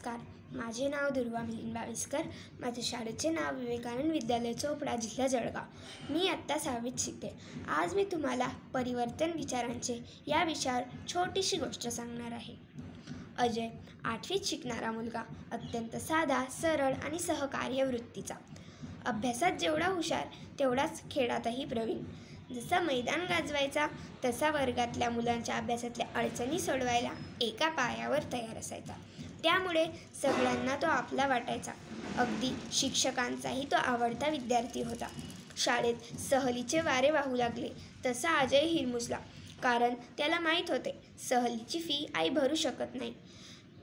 नमस्कार, माझे नाव दुर्वा मिलिंद बाविस्कर. माझ्या शाळेचे नाव विवेकानंद विद्यालय चोपडा, जिल्हा जळगाव. मी आत्ता 6वीत शिकते. आज मी तुम्हाला परिवर्तन विचारांचे या विषयावर छोटीशी गोष्ट सांगणार आहे. अजय 8वीत शिकणारा मुलगा, अत्यंत साधा, सरळ आणि सहकार्य वृत्तीचा. अभ्यासात जेवढा हुशार तेवढाच खेळातही प्रवीण. जसा मैदान गाजवायचा तसा वर्गातल्या मुलांच्या अभ्यासातल्या अडचणी सोडवायला एका पायावर तयार असायचा. त्यामुळे सगळ्यांना तो आपला वाटायचा. अगदी शिक्षकांचाही तो आवडता विद्यार्थी होता. शाळेत सहलीचे वारे वाहू लागले तसा अजय हिरमुसला, कारण त्याला माहीत होते सहलीची फी आई भरू शकत नाही.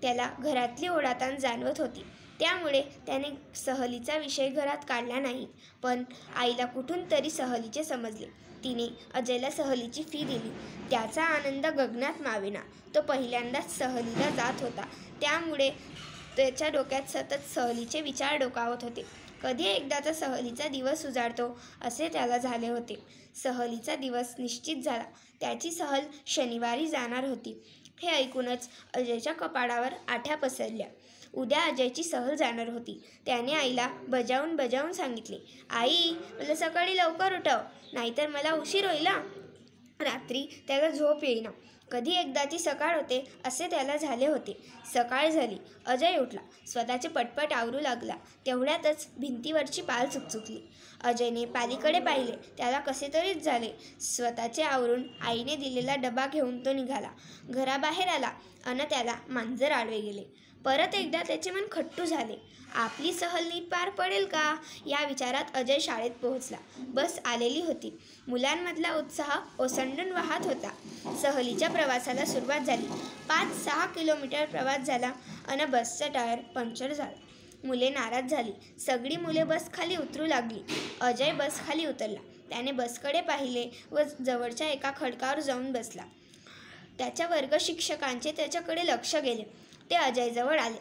त्याला घरातली ओढाताण जाणवत होती. त्यामुळे त्याने सहलीचा विषय घरात काढला नाही. पण आईला कुठून तरी सहलीचे समजले. तिने अजयला सहलीची फी दिली. त्याचा आनंद गगनात मावेना. तो पहिल्यांदाच सहलीला जात होता. त्यामुळे त्याच्या डोक्यात सतत सहलीचे विचार डोकावत होते. कधी एकदाचा सहलीचा दिवस उजाडतो असे त्याला झाले होते. सहलीचा दिवस निश्चित झाला. त्याची सहल शनिवारी जाणार होती. हे ऐकूनच अजयच्या कपाळावर आठ्या पसरल्या. उद्या अजयची सहल जाणार होती. त्याने आईला बजावून सांगितले, आई, मला सकाळी लवकर उठव, नाहीतर मला उशीर होईल. रात्री त्याला झोप येईना. कधी एकदाची सकाळ होते असे त्याला झाले होते. सकाळ झाली. अजय उठला. स्वतःचे पटपट आवरू लागला. तेवढ्यातच भिंतीवरची पाल चुकचुकली. अजयने पालीकडे पाहिले. त्याला कसे तरीच झाले. स्वतःचे आवरून आईने दिलेला डबा घेऊन तो निघाला. घराबाहेर आला अन त्याला मांजर आडवे गेले. परत एकदा त्याचे मन खट्टू झाले. आपली सहल नीट पार पडेल का या विचारात अजय शाळेत पोहोचला. बस आलेली होती. मुलांमधला उत्साह ओसंडून वाहत होता. सहलीच्या प्रवासाला सुरुवात झाली. 5-6 किलोमीटर प्रवास झाला अन बसचा टायर पंक्चर झाला. मुले नाराज झाली. सगळी मुले बस खाली उतरू लागली. अजय बस खाली उतरला. त्याने बसकडे पाहिले व जवळच्या एका खडकावर जाऊन बसला. त्याच्या वर्ग शिक्षकांचे त्याच्याकडे लक्ष गेले. ते अजयजवळ आले.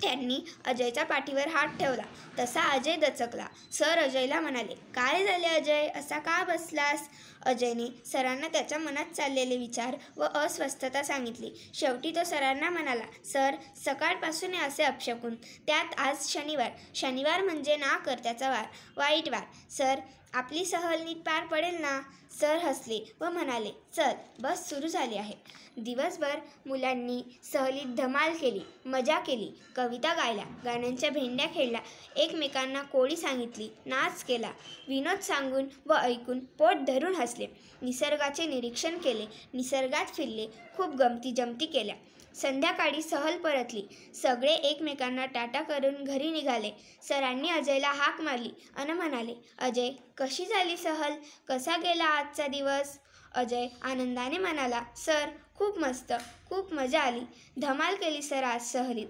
त्यांनी अजयच्या पाठीवर हात ठेवला. तसा अजय दचकला. सर अजयला म्हणाले, काय झाले अजय, असा का बसलास? अजयने सरांना त्याच्या मनात चाललेले विचार व अस्वस्थता सांगितली. शेवटी तो सरांना म्हणाला, सर, सकाळपासून असे अपशकुन, त्यात आज शनिवार म्हणजे ना करत्याचा वार, वाईट वार. सर, आपली सहल नीट पार पडेल ना? सर हसले व म्हणाले, चल, बस सुरू झाली आहे. दिवसभर मुलांनी सहलीत धमाल केली, मजा केली, कविता गायल्या, गाण्यांच्या भेंड्या खेळल्या, एकमेकांना कोळी सांगितली, नाच केला, विनोद सांगून व ऐकून पोट धरून हसले, निसर्गाचे निरीक्षण केले, निसर्गात फिरले, खूप गमती जमती केल्या. संध्याकाळी सहल परतली. सगळे एकमेकांना टाटा करून घरी निघाले. सरांनी अजयला हाक मारली अन म्हणाले, अजय, कशी झाली सहल, कसा गेला आजचा दिवस? अजय आनंदाने म्हणाला, सर, खूप मस्त, खूप मजा आली, धमाल केली सर आज सहलीत.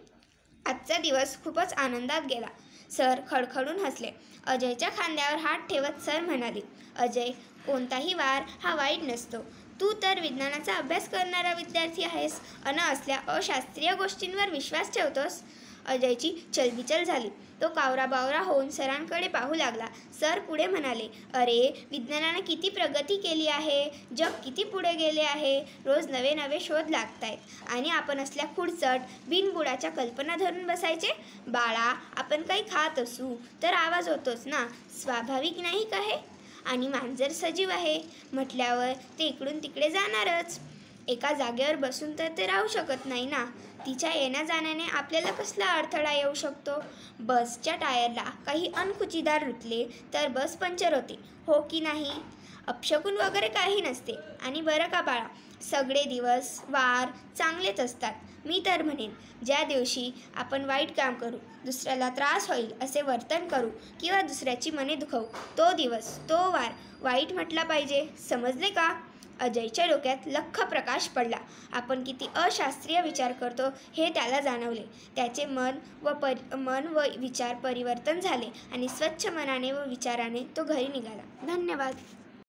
आजचा दिवस खूपच आनंदात गेला. सर खडखडून हसले. अजयच्या खांद्यावर हात ठेवत सर म्हणाले, अजय, कोणताही वार हा वाईट नसतो. तू तर विज्ञानाचा अभ्यास करणारा विद्यार्थी आहेस अन असल्या अशास्त्रीय गोष्टींवर विश्वास ठेवतोस. अजयची चलबिचल झाली. तो कावराबावरा होऊन सरांकडे पाहू लागला. सर पुढे म्हणाले, अरे, विज्ञानाने किती प्रगती केली आहे, जग किती पुढे गेले आहे, रोज नवे नवे शोध लागत आहेत आणि आपण असल्या खुडचट बिनबुडाच्या कल्पना धरून बसायचे? बाळा, आपण काही खात असू तर आवाज होतोच ना, स्वाभाविक नाही का हे? आणि मांजर सजीव आहे म्हटल्यावर ते इकडून तिकडे जाणारच. एका जागेवर बसून तर ते राहू शकत नाही ना. तिच्या येण्या जाण्याने आपल्याला कसला अडथळा येऊ शकतो? बसच्या टायरला काही अनखुचीदार रुतले तर बस पंक्चर होते, हो की नाही? अपशकुन वगैरे काही नसते. आणि बरं का बाळा, सगळे दिवस वार चांगलेच असतात. मी तर म्हणेन, ज्या दिवशी आपण वाईट काम करू, दुसऱ्याला त्रास होईल असे वर्तन करू किंवा दुसऱ्याची मने दुखवू, तो दिवस, तो वार वाईट म्हटला पाहिजे. समजले का? अजयच्या डोक्यात लख्ख प्रकाश पडला. आपण किती अशास्त्रीय विचार करतो हे त्याला जाणवले. त्याचे मन व विचार परिवर्तन झाले आणि स्वच्छ मनाने व विचाराने तो घरी निघाला. धन्यवाद.